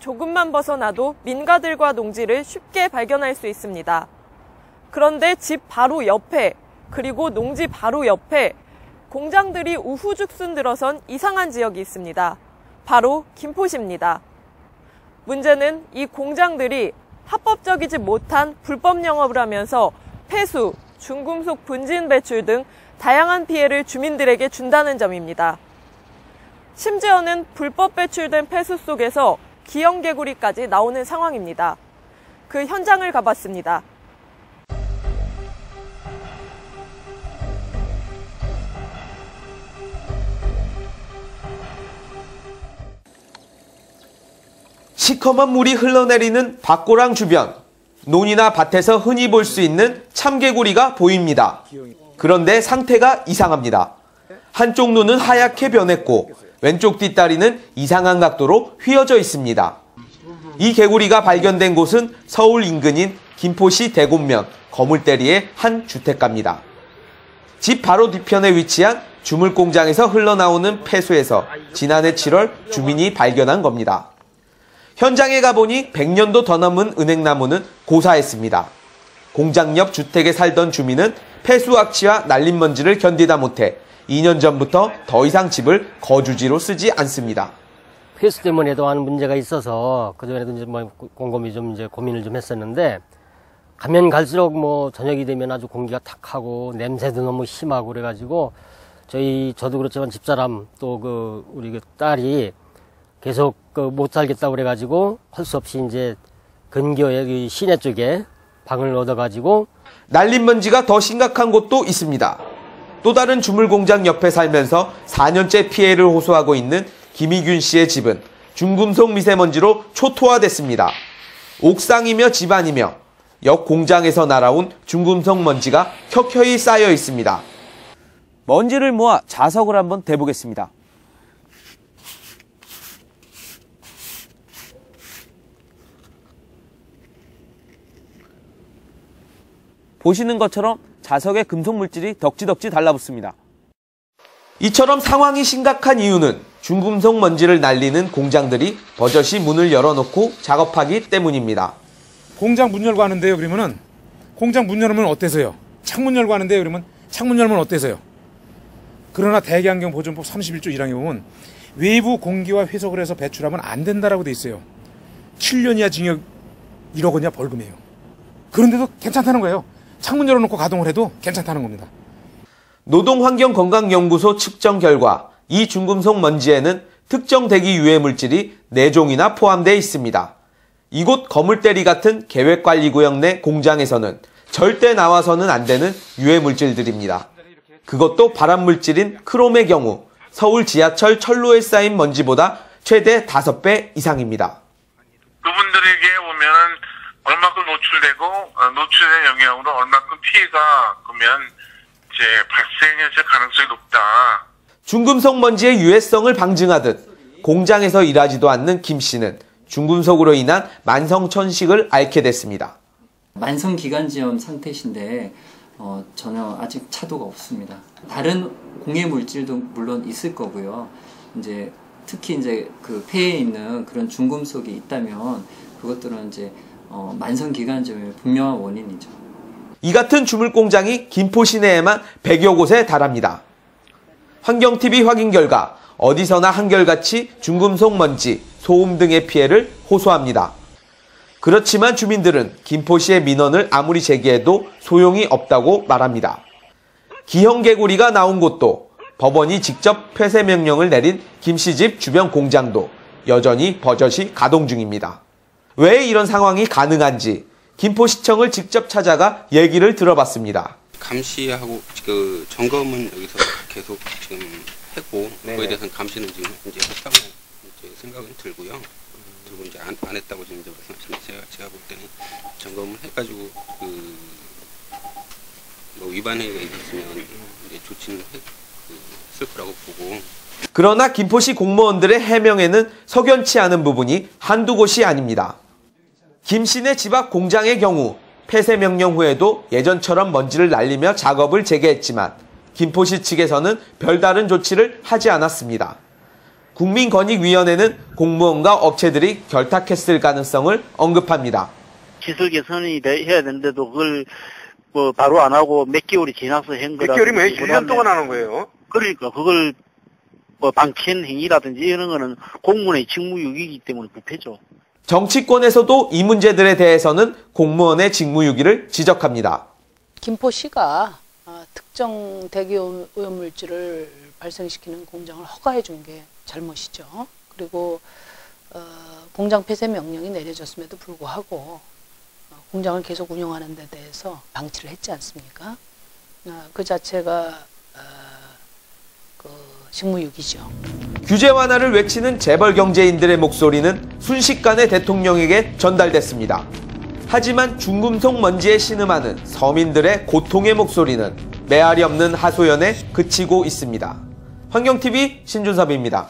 조금만 벗어나도 민가들과 농지를 쉽게 발견할 수 있습니다. 그런데 집 바로 옆에, 그리고 농지 바로 옆에 공장들이 우후죽순 들어선 이상한 지역이 있습니다. 바로 김포시입니다. 문제는 이 공장들이 합법적이지 못한 불법 영업을 하면서 폐수, 중금속 분진 배출 등 다양한 피해를 주민들에게 준다는 점입니다. 심지어는 불법 배출된 폐수 속에서 기형개구리까지 나오는 상황입니다. 그 현장을 가봤습니다. 시커먼 물이 흘러내리는 밭고랑 주변, 논이나 밭에서 흔히 볼 수 있는 참개구리가 보입니다. 그런데 상태가 이상합니다. 한쪽 눈은 하얗게 변했고 왼쪽 뒷다리는 이상한 각도로 휘어져 있습니다. 이 개구리가 발견된 곳은 서울 인근인 김포시 대곡면 거물대리의 한 주택가입니다. 집 바로 뒤편에 위치한 주물공장에서 흘러나오는 폐수에서 지난해 7월 주민이 발견한 겁니다. 현장에 가보니 100년도 더 넘은 은행나무는 고사했습니다. 공장 옆 주택에 살던 주민은 폐수 악취와 날린 먼지를 견디다 못해 2년 전부터 더 이상 집을 거주지로 쓰지 않습니다. 폐수 때문에도 하는 문제가 있어서 그전에도 이제 곰곰이 좀 이제 고민을 좀 했었는데 가면 갈수록 저녁이 되면 아주 공기가 탁하고 냄새도 너무 심하고 그래가지고 저도 그렇지만 집사람 또 우리 딸이 계속 못 살겠다고 그래가지고 할 수 없이 이제 근교의 시내 쪽에 방을 얻어가지고 날린 먼지가 더 심각한 곳도 있습니다. 또 다른 주물공장 옆에 살면서 4년째 피해를 호소하고 있는 김희균 씨의 집은 중금속 미세먼지로 초토화됐습니다. 옥상이며 집안이며 옆 공장에서 날아온 중금속 먼지가 켜켜이 쌓여 있습니다. 먼지를 모아 자석을 한번 대보겠습니다. 보시는 것처럼 자석에 금속 물질이 덕지덕지 달라붙습니다. 이처럼 상황이 심각한 이유는 중금속 먼지를 날리는 공장들이 버젓이 문을 열어놓고 작업하기 때문입니다. 공장 문 열고 하는데요. 그러면은 공장 문 열면 어때서요? 창문 열고 하는데요. 그러면 창문 열면 어때서요? 그러나 대기환경보존법 31조 1항에 보면 외부 공기와 회석을 해서 배출하면 안 된다라고 돼 있어요. 7년 이하 징역 1억 원 이하 벌금이에요. 그런데도 괜찮다는 거예요. 창문 열어놓고 가동을 해도 괜찮다는 겁니다. 노동환경건강연구소 측정 결과 이 중금속 먼지에는 특정 대기 유해 물질이 4종이나 포함되어 있습니다. 이곳 거물대리 같은 계획관리구역 내 공장에서는 절대 나와서는 안 되는 유해 물질들입니다. 그것도 발암물질인 크롬의 경우 서울 지하철 철로에 쌓인 먼지보다 최대 5배 이상입니다. 그분들에게 오면 얼마큼 노출되고 노출된 영향으로 얼마큼 피해가 그러면 이제 발생했을 가능성이 높다. 중금속 먼지의 유해성을 방증하듯 공장에서 일하지도 않는 김 씨는 중금속으로 인한 만성천식을 앓게 됐습니다. 만성기관지염 상태신데 전혀 아직 차도가 없습니다. 다른 공해 물질도 물론 있을 거고요. 이제 특히 이제 그 폐에 있는 그런 중금속이 있다면 그것들은 이제 만성기관지염의 분명한 원인이죠. 이 같은 주물공장이 김포 시내에만 100여 곳에 달합니다. 환경TV 확인 결과 어디서나 한결같이 중금속 먼지, 소음 등의 피해를 호소합니다. 그렇지만 주민들은 김포시의 민원을 아무리 제기해도 소용이 없다고 말합니다. 기형개구리가 나온 곳도 법원이 직접 폐쇄 명령을 내린 김 씨 집 주변 공장도 여전히 버젓이 가동 중입니다. 왜 이런 상황이 가능한지 김포시청을 직접 찾아가 얘기를 들어봤습니다. 감시하고 그 점검은 여기서 계속 지금 했고 그거에 대해서는 감시는 지금 이제 했다고 이제 생각은 들고요. 그리고 이제 안 했다고 지금 말씀하시는데 제가 볼 때는 점검을 해가지고 뭐 위반 행위가 있었으면 이제 조치는 했을 거라고 보고. 그러나 김포시 공무원들의 해명에는 석연치 않은 부분이 한두 곳이 아닙니다. 김 씨네 집 앞 공장의 경우 폐쇄 명령 후에도 예전처럼 먼지를 날리며 작업을 재개했지만 김포시 측에서는 별다른 조치를 하지 않았습니다. 국민권익위원회는 공무원과 업체들이 결탁했을 가능성을 언급합니다. 시설 개선이 해야 되는데도 그걸 뭐 바로 안 하고 몇 개월이 지나서 한 거라. 몇 개월이면 왜 1년 동안 하는 거예요? 그러니까 그걸 뭐 방치한 행위라든지 이런 거는 공무원의 직무유기이기 때문에 부패죠. 정치권에서도 이 문제들에 대해서는 공무원의 직무유기를 지적합니다. 김포시가 특정 대기오염물질을 발생시키는 공장을 허가해 준 게 잘못이죠. 그리고 공장 폐쇄 명령이 내려졌음에도 불구하고 공장을 계속 운영하는 데 대해서 방치를 했지 않습니까? 그 자체가 직무유기죠. 규제 완화를 외치는 재벌 경제인들의 목소리는 순식간에 대통령에게 전달됐습니다. 하지만 중금속 먼지에 신음하는 서민들의 고통의 목소리는 메아리 없는 하소연에 그치고 있습니다. 환경TV 신준섭입니다.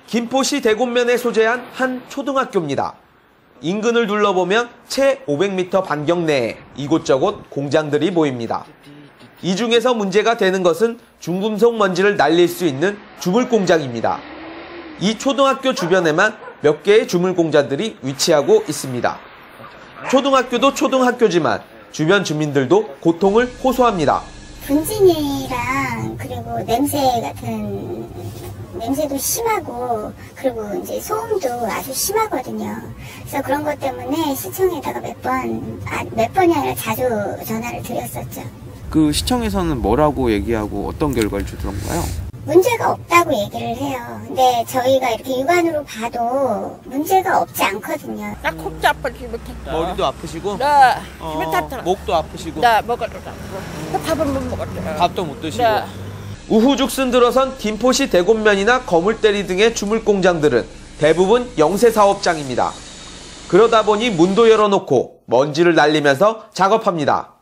김포시 대곡면에 소재한 한 초등학교입니다. 인근을 둘러보면 채 500m 반경 내에 이곳저곳 공장들이 보입니다. 이 중에서 문제가 되는 것은 중금속 먼지를 날릴 수 있는 주물공장입니다. 이 초등학교 주변에만 몇 개의 주물공장들이 위치하고 있습니다. 초등학교도 초등학교지만 주변 주민들도 고통을 호소합니다. 분진이랑 그리고 냄새도 심하고 그리고 이제 소음도 아주 심하거든요. 그래서 그런 것 때문에 시청에다가 몇 번이 아니라 자주 전화를 드렸었죠. 그 시청에서는 뭐라고 얘기하고 어떤 결과를 주던가요? 문제가 없다고 얘기를 해요. 근데 저희가 이렇게 육안으로 봐도 문제가 없지 않거든요. 나 콕도 아프지 못했어. 머리도 아프시고? 네. 목도 아프시고? 네, 먹어도 아프고. 밥은 못 먹었어요. 밥도 못 드시고? 네. 우후죽순 들어선 김포시 대곡면이나 거물대리 등의 주물공장들은 대부분 영세사업장입니다. 그러다 보니 문도 열어놓고 먼지를 날리면서 작업합니다.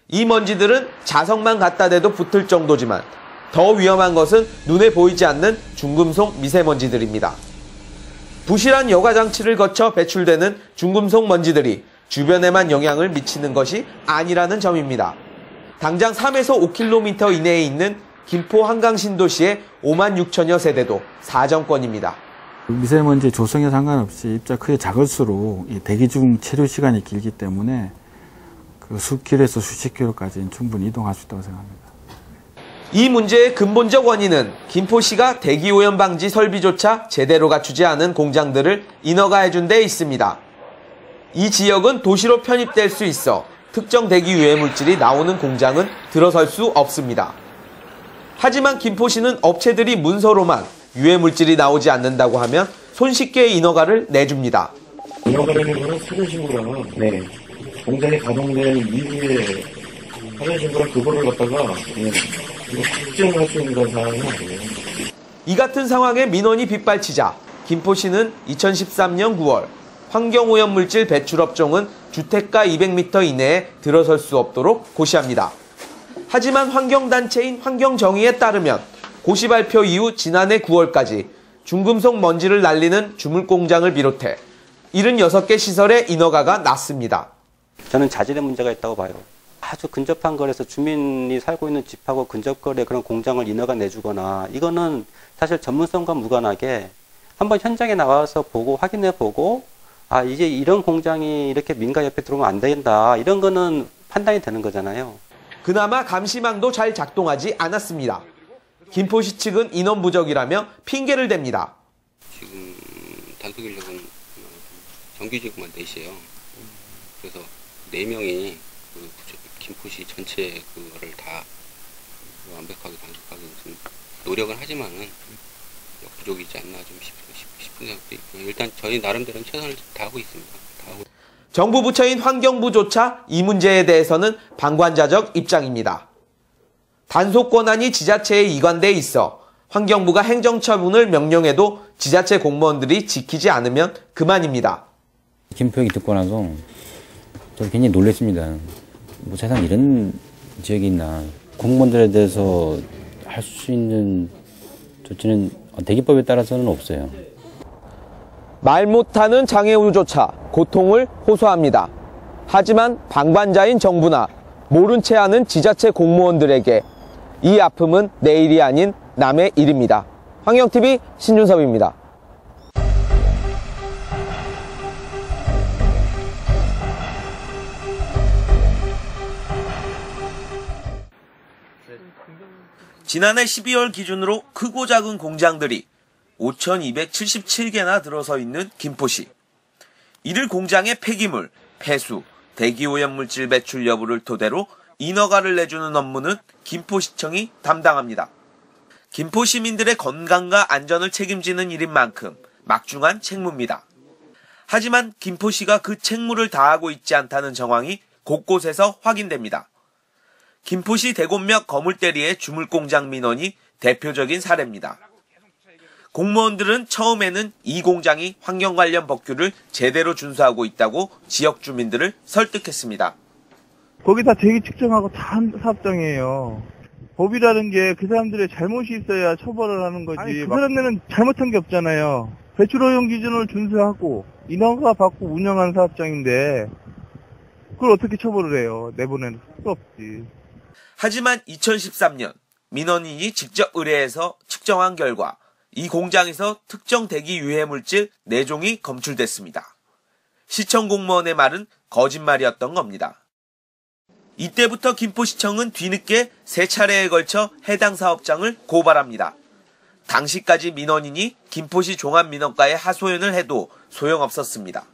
이 먼지들은 자석만 갖다 대도 붙을 정도지만 더 위험한 것은 눈에 보이지 않는 중금속 미세먼지들입니다. 부실한 여과장치를 거쳐 배출되는 중금속 먼지들이 주변에만 영향을 미치는 것이 아니라는 점입니다. 당장 3에서 5km 이내에 있는 김포 한강신도시의 56,000여 세대도 사정권입니다. 미세먼지 조성에 상관없이 입자 크게 작을수록 이 대기 중 체류 시간이 길기 때문에 그 수십 킬로에서 수십 킬로까지는 충분히 이동할 수 있다고 생각합니다. 이 문제의 근본적 원인은 김포시가 대기오염 방지 설비조차 제대로 갖추지 않은 공장들을 인허가해준 데 있습니다. 이 지역은 도시로 편입될 수 있어 특정 대기 유해 물질이 나오는 공장은 들어설 수 없습니다. 하지만 김포시는 업체들이 문서로만 유해 물질이 나오지 않는다고 하면 손쉽게 인허가를 내줍니다. 인허가라는 것은 사전 신고랑 공장이 가동된 이후에 사전 신고랑 그거를 갖다가 특정할 수 있는 사항은 아니에요. 이 같은 상황에 민원이 빗발치자 김포시는 2013년 9월 환경오염물질 배출업종은 주택가 200m 이내에 들어설 수 없도록 고시합니다. 하지만 환경단체인 환경정의에 따르면 고시 발표 이후 지난해 9월까지 중금속 먼지를 날리는 주물공장을 비롯해 76개 시설의 인허가가 났습니다. 저는 자질의 문제가 있다고 봐요. 아주 근접한 거리에서 주민이 살고 있는 집하고 근접거리에 그런 공장을 인허가 내주거나 이거는 사실 전문성과 무관하게 한번 현장에 나와서 보고 확인해보고 이제 이런 공장이 이렇게 민가 옆에 들어오면 안 된다 이런 거는 판단이 되는 거잖아요. 그나마 감시망도 잘 작동하지 않았습니다. 김포시 측은 인원 부족이라며 핑계를 댑니다. 지금 단속 인력은 정규직만 4시에요. 그래서 4명이 김포시 전체 그거를 다 완벽하게 단속하기 좀 노력은 하지만은 부족이지 않나 좀 싶은 생각도 있고 일단 저희 나름대로는 최선을 다하고 있습니다. 정부 부처인 환경부조차 이 문제에 대해서는 방관자적 입장입니다. 단속 권한이 지자체에 이관돼 있어 환경부가 행정처분을 명령해도 지자체 공무원들이 지키지 않으면 그만입니다. 김포 얘기 듣고 나서 저 굉장히 놀랐습니다. 뭐 세상에 이런 지역이 있나. 공무원들에 대해서 할 수 있는 조치는 대기법에 따라서는 없어요. 말 못하는 장애우조차 고통을 호소합니다. 하지만 방관자인 정부나 모른 채 하는 지자체 공무원들에게 이 아픔은 내일이 아닌 남의 일입니다. 환경TV 신준섭입니다. 지난해 12월 기준으로 크고 작은 공장들이 5,277개나 들어서 있는 김포시. 이를 공장의 폐기물, 폐수, 대기오염물질 배출 여부를 토대로 인허가를 내주는 업무는 김포시청이 담당합니다. 김포 시민들의 건강과 안전을 책임지는 일인 만큼 막중한 책무입니다. 하지만 김포시가 그 책무를 다하고 있지 않다는 정황이 곳곳에서 확인됩니다. 김포시 대곤역 거물대리의 주물공장 민원이 대표적인 사례입니다. 공무원들은 처음에는 이 공장이 환경 관련 법규를 제대로 준수하고 있다고 지역 주민들을 설득했습니다. 거기 다 대기 측정하고 다 한 사업장이에요. 법이라는 게 그 사람들의 잘못이 있어야 처벌을 하는 거지. 아니, 그 사람들은 잘못한 게 없잖아요. 배출오염 기준을 준수하고 인허가 받고 운영한 사업장인데 그걸 어떻게 처벌을 해요? 내보낼 수 없지. 하지만 2013년 민원인이 직접 의뢰해서 측정한 결과 이 공장에서 특정 대기 유해 물질 4종이 검출됐습니다. 시청 공무원의 말은 거짓말이었던 겁니다. 이때부터 김포시청은 뒤늦게 3차례에 걸쳐 해당 사업장을 고발합니다. 당시까지 민원인이 김포시 종합민원과에 하소연을 해도 소용없었습니다.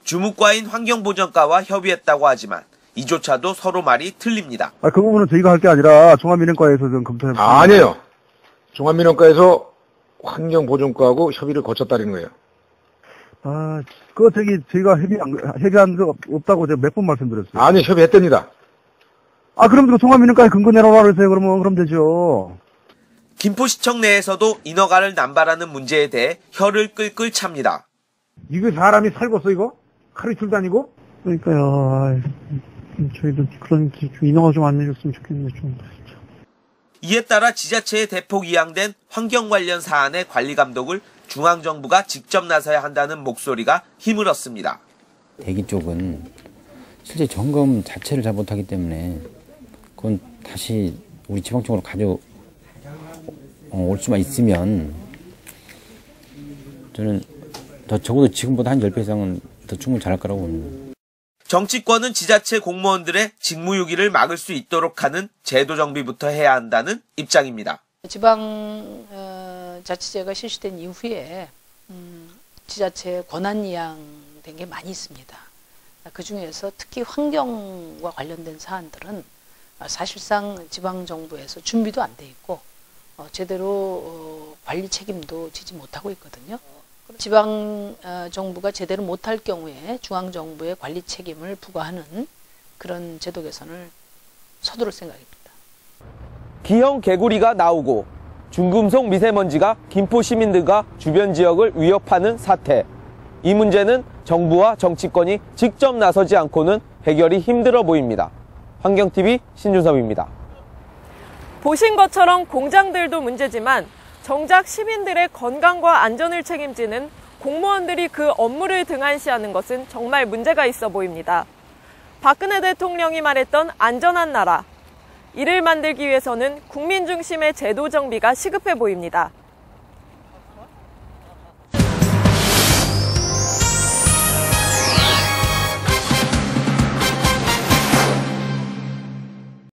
주무과인 환경보전과와 협의했다고 하지만 이조차도 서로 말이 틀립니다. 그 부분은 저희가 할 게 아니라 종합민원과에서 좀 검토해보세요. 아니에요. 종합민원과에서 환경보전과하고 협의를 거쳤다는 거예요. 저희가 협의한 적 없다고 제가 몇 번 말씀드렸어요. 아니, 협의했답니다. 그럼 그 종합민원과에 근거 내놓으라 그랬어요. 그럼 되죠. 김포시청 내에서도 인허가를 남발하는 문제에 대해 혀를 끌끌 찹니다. 이거 사람이 살겠어, 이거? 하루 이틀 다니고? 그러니까요. 저희도 그런 인허가 좀 안 내줬으면 좋겠는데 좀. 이에 따라 지자체에 대폭 이양된 환경 관련 사안의 관리 감독을 중앙정부가 직접 나서야 한다는 목소리가 힘을 얻습니다. 대기 쪽은 실제 점검 자체를 잘 못하기 때문에 그건 다시 우리 지방 쪽으로 가져올 수만 있으면 저는 적어도 지금보다 한 10배 이상은 더 충분히 잘할 거라고 봅니다. 정치권은 지자체 공무원들의 직무유기를 막을 수 있도록 하는 제도 정비부터 해야 한다는 입장입니다. 지방자치제가 실시된 이후에 지자체 권한 이양된 게 많이 있습니다. 그중에서 특히 환경과 관련된 사안들은 사실상 지방정부에서 준비도 안 돼 있고 제대로 관리 책임도 지지 못하고 있거든요. 지방정부가 제대로 못할 경우에 중앙정부의 관리 책임을 부과하는 그런 제도 개선을 서두를 생각입니다. 기형 개구리가 나오고 중금속 미세먼지가 김포 시민들과 주변 지역을 위협하는 사태. 이 문제는 정부와 정치권이 직접 나서지 않고는 해결이 힘들어 보입니다. 환경TV 신준섭입니다. 보신 것처럼 공장들도 문제지만 정작 시민들의 건강과 안전을 책임지는 공무원들이 그 업무를 등한시하는 것은 정말 문제가 있어 보입니다. 박근혜 대통령이 말했던 안전한 나라. 이를 만들기 위해서는 국민 중심의 제도 정비가 시급해 보입니다.